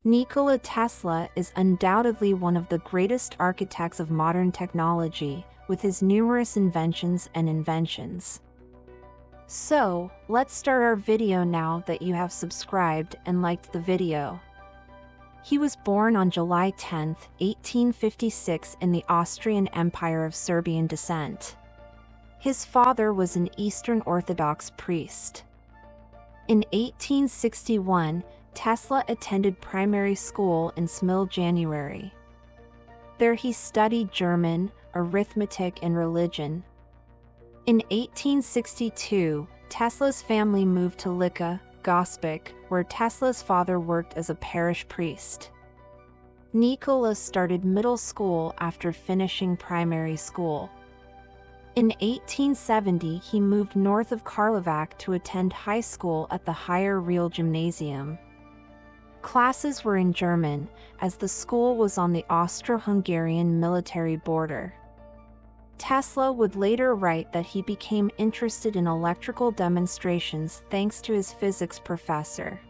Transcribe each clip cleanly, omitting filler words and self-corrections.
Nikola Tesla is undoubtedly one of the greatest architects of modern technology, with his numerous inventions and inventions. So, let's start our video now that you have subscribed and liked the video. He was born on July 10, 1856 in the Austrian Empire of Serbian descent. His father was an Eastern Orthodox priest. In 1861, Tesla attended primary school in Smil, January. There he studied German, arithmetic, and religion. In 1862, Tesla's family moved to Lika, Gospic, where Tesla's father worked as a parish priest. Nikola started middle school after finishing primary school. In 1870, he moved north of Karlovac to attend high school at the Higher Real Gymnasium. Classes were in German, as the school was on the Austro-Hungarian military border. Tesla would later write that he became interested in electrical demonstrations thanks to his physics professor.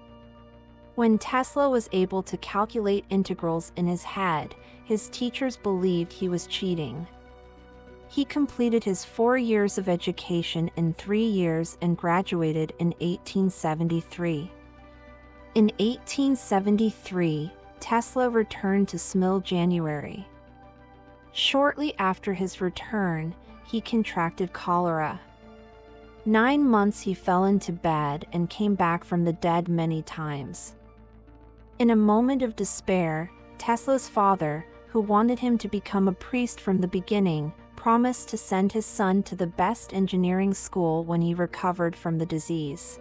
When Tesla was able to calculate integrals in his head, his teachers believed he was cheating. He completed his 4 years of education in 3 years and graduated in 1873. In 1873, Tesla returned to Smil, January. Shortly after his return, he contracted cholera. 9 months he fell into bed and came back from the dead many times. In a moment of despair, Tesla's father, who wanted him to become a priest from the beginning, promised to send his son to the best engineering school when he recovered from the disease.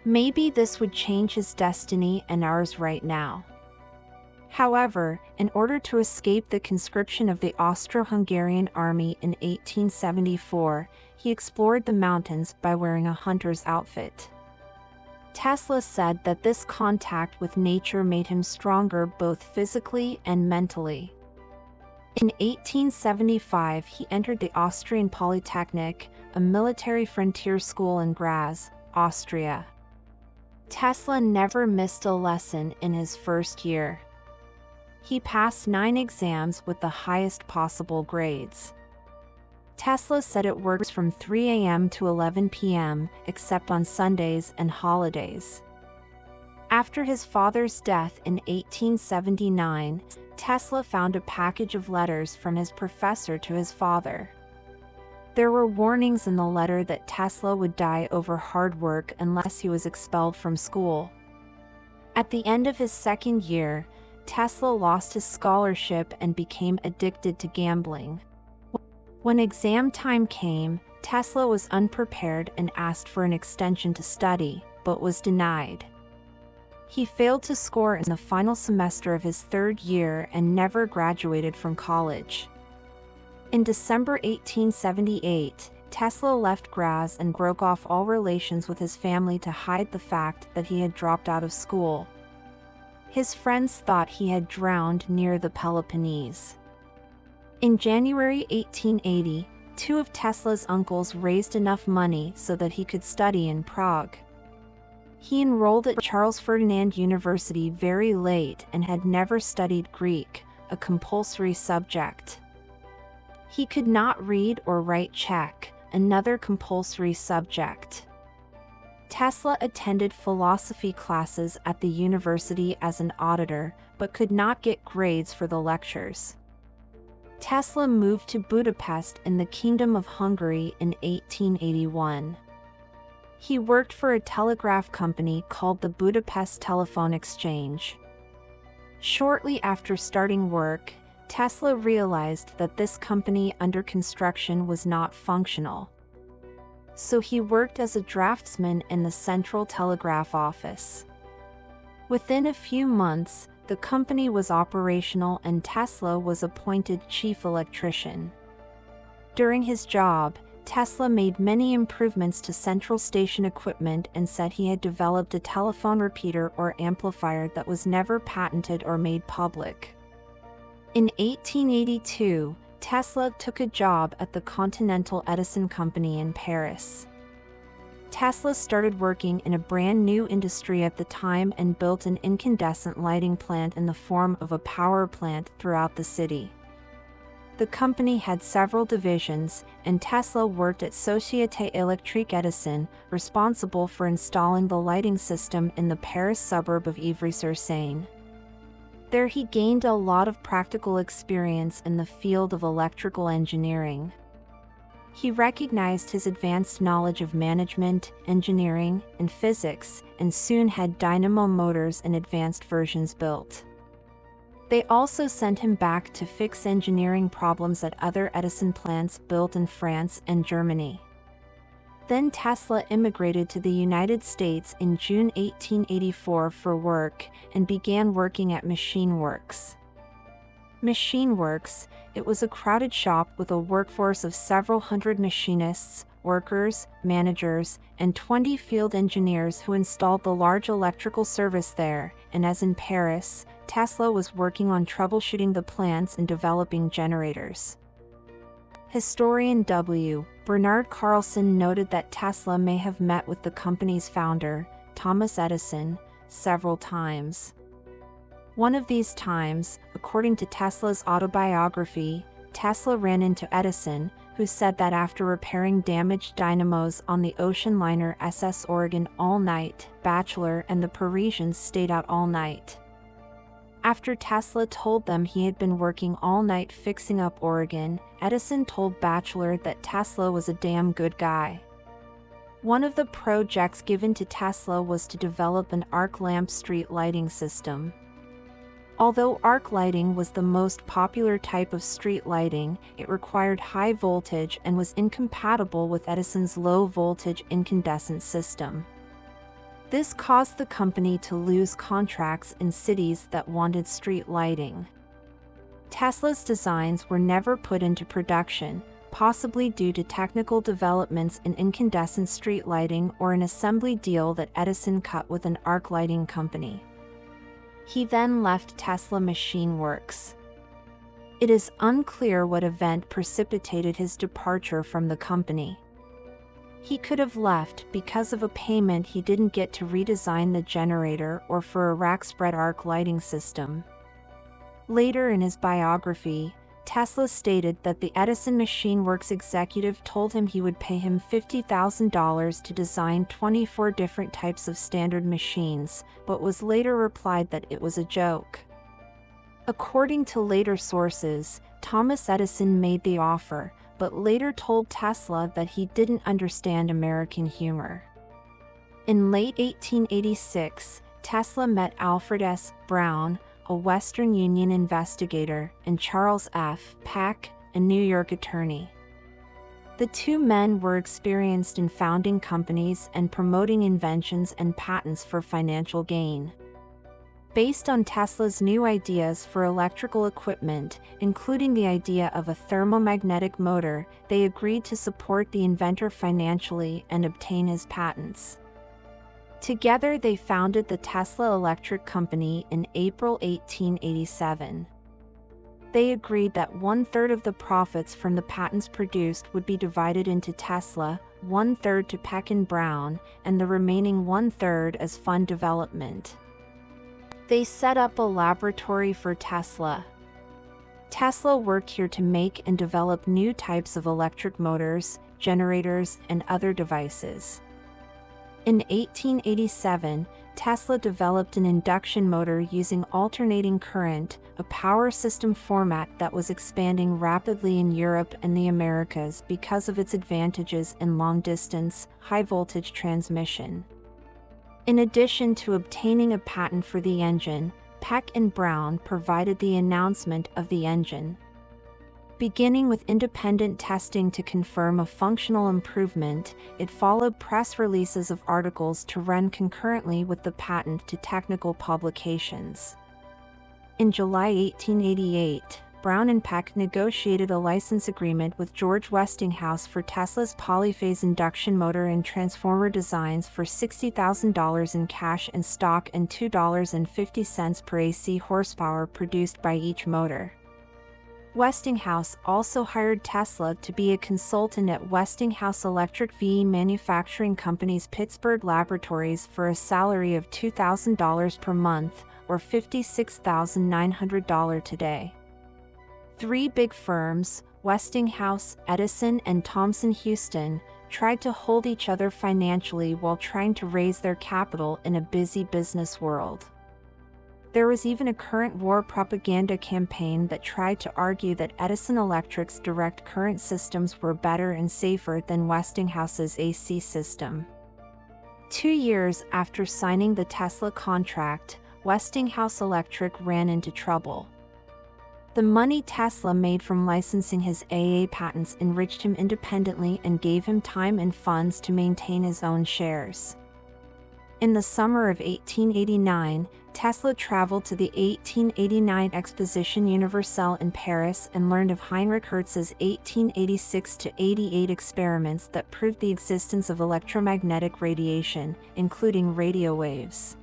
Maybe this would change his destiny and ours right now. However, in order to escape the conscription of the Austro-Hungarian army in 1874, he explored the mountains by wearing a hunter's outfit. Tesla said that this contact with nature made him stronger both physically and mentally. In 1875, he entered the Austrian Polytechnic, a military frontier school in Graz, Austria. Tesla never missed a lesson in his first year. He passed 9 exams with the highest possible grades. Tesla said it works from 3 a.m. to 11 p.m., except on Sundays and holidays. After his father's death in 1879, Tesla found a package of letters from his professor to his father. There were warnings in the letter that Tesla would die over hard work unless he was expelled from school. At the end of his second year, Tesla lost his scholarship and became addicted to gambling. When exam time came, Tesla was unprepared and asked for an extension to study, but was denied. He failed to score in the final semester of his third year and never graduated from college. In December 1878, Tesla left Graz and broke off all relations with his family to hide the fact that he had dropped out of school. His friends thought he had drowned near the Peloponnese. In January 1880, 2 of Tesla's uncles raised enough money so that he could study in Prague. He enrolled at Charles Ferdinand University very late and had never studied Greek, a compulsory subject. He could not read or write Czech, another compulsory subject. Tesla attended philosophy classes at the university as an auditor, but could not get grades for the lectures. Tesla moved to Budapest in the Kingdom of Hungary in 1881. He worked for a telegraph company called the Budapest Telephone Exchange. Shortly after starting work, Tesla realized that this company under construction was not functional. So he worked as a draftsman in the Central Telegraph Office. Within a few months, the company was operational and Tesla was appointed chief electrician. During his job, Tesla made many improvements to central station equipment and said he had developed a telephone repeater or amplifier that was never patented or made public. In 1882, Tesla took a job at the Continental Edison Company in Paris. Tesla started working in a brand new industry at the time and built an incandescent lighting plant in the form of a power plant throughout the city. The company had several divisions, and Tesla worked at Société Électrique Edison, responsible for installing the lighting system in the Paris suburb of Ivry-sur-Seine. There he gained a lot of practical experience in the field of electrical engineering. He recognized his advanced knowledge of management, engineering, and physics, and soon had dynamo motors and advanced versions built. They also sent him back to fix engineering problems at other Edison plants built in France and Germany. Then Tesla immigrated to the United States in June 1884 for work and began working at Machine Works. Machine Works, it was a crowded shop with a workforce of several hundred machinists, workers, managers, and 20 field engineers who installed the large electrical service there, and as in Paris, Tesla was working on troubleshooting the plants and developing generators. Historian W. Bernard Carlson noted that Tesla may have met with the company's founder, Thomas Edison, several times. One of these times, according to Tesla's autobiography, Tesla ran into Edison, who said that after repairing damaged dynamos on the ocean liner SS Oregon all night, Batchelor and the Parisians stayed out all night. After Tesla told them he had been working all night fixing up Oregon, Edison told Batchelor that Tesla was a damn good guy. One of the projects given to Tesla was to develop an arc lamp street lighting system. Although arc lighting was the most popular type of street lighting, it required high voltage and was incompatible with Edison's low-voltage incandescent system. This caused the company to lose contracts in cities that wanted street lighting. Tesla's designs were never put into production, possibly due to technical developments in incandescent street lighting or an assembly deal that Edison cut with an arc lighting company. He then left Tesla Machine Works. It is unclear what event precipitated his departure from the company. He could have left because of a payment he didn't get to redesign the generator or for a rack-spread arc lighting system. Later in his biography, Tesla stated that the Edison Machine Works executive told him he would pay him $50,000 to design 24 different types of standard machines, but was later replied that it was a joke. According to later sources, Thomas Edison made the offer, but later told Tesla that he didn't understand American humor. In late 1886, Tesla met Alfred S. Brown, a Western Union investigator, and Charles F. Peck, a New York attorney. The two men were experienced in founding companies and promoting inventions and patents for financial gain. Based on Tesla's new ideas for electrical equipment, including the idea of a thermomagnetic motor, they agreed to support the inventor financially and obtain his patents. Together they founded the Tesla Electric Company in April 1887. They agreed that 1/3 of the profits from the patents produced would be divided into Tesla, 1/3 to Peck and Brown, and the remaining 1/3 as fund development. They set up a laboratory for Tesla. Tesla worked here to make and develop new types of electric motors, generators, and other devices. In 1887, Tesla developed an induction motor using alternating current, a power system format that was expanding rapidly in Europe and the Americas because of its advantages in long-distance, high-voltage transmission. In addition to obtaining a patent for the engine, Peck and Brown provided the announcement of the engine. Beginning with independent testing to confirm a functional improvement, it followed press releases of articles to run concurrently with the patent to technical publications. In July 1888, Brown and Peck negotiated a license agreement with George Westinghouse for Tesla's polyphase induction motor and transformer designs for $60,000 in cash and stock and $2.50 per AC horsepower produced by each motor. Westinghouse also hired Tesla to be a consultant at Westinghouse Electric Ve Manufacturing Company's Pittsburgh laboratories for a salary of $2,000 per month, or $56,900 today. Three big firms, Westinghouse, Edison, and Thomson Houston, tried to hold each other financially while trying to raise their capital in a busy business world. There was even a current war propaganda campaign that tried to argue that Edison Electric's direct current systems were better and safer than Westinghouse's AC system. 2 years after signing the Tesla contract, Westinghouse Electric ran into trouble. The money Tesla made from licensing his AA patents enriched him independently and gave him time and funds to maintain his own shares. In the summer of 1889, Tesla traveled to the 1889 Exposition Universelle in Paris and learned of Heinrich Hertz's 1886–88 experiments that proved the existence of electromagnetic radiation, including radio waves.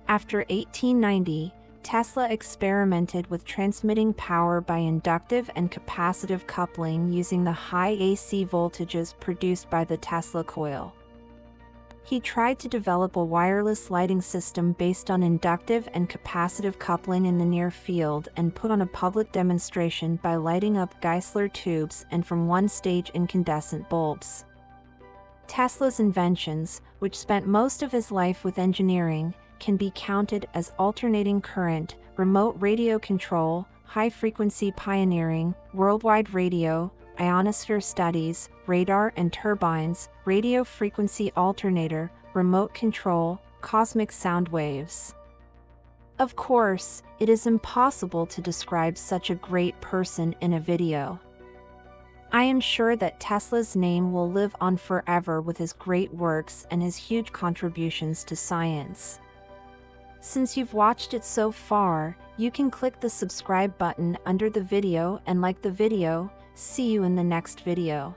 After 1890, Tesla experimented with transmitting power by inductive and capacitive coupling using the high AC voltages produced by the Tesla coil. He tried to develop a wireless lighting system based on inductive and capacitive coupling in the near field and put on a public demonstration by lighting up Geissler tubes and from one-stage incandescent bulbs. Tesla's inventions, which spent most of his life with engineering, can be counted as alternating current, remote radio control, high-frequency pioneering, worldwide radio, ionosphere studies, radar and turbines, radio frequency alternator, remote control, cosmic sound waves. Of course, it is impossible to describe such a great person in a video. I am sure that Tesla's name will live on forever with his great works and his huge contributions to science. Since you've watched it so far, you can click the subscribe button under the video and like the video. See you in the next video.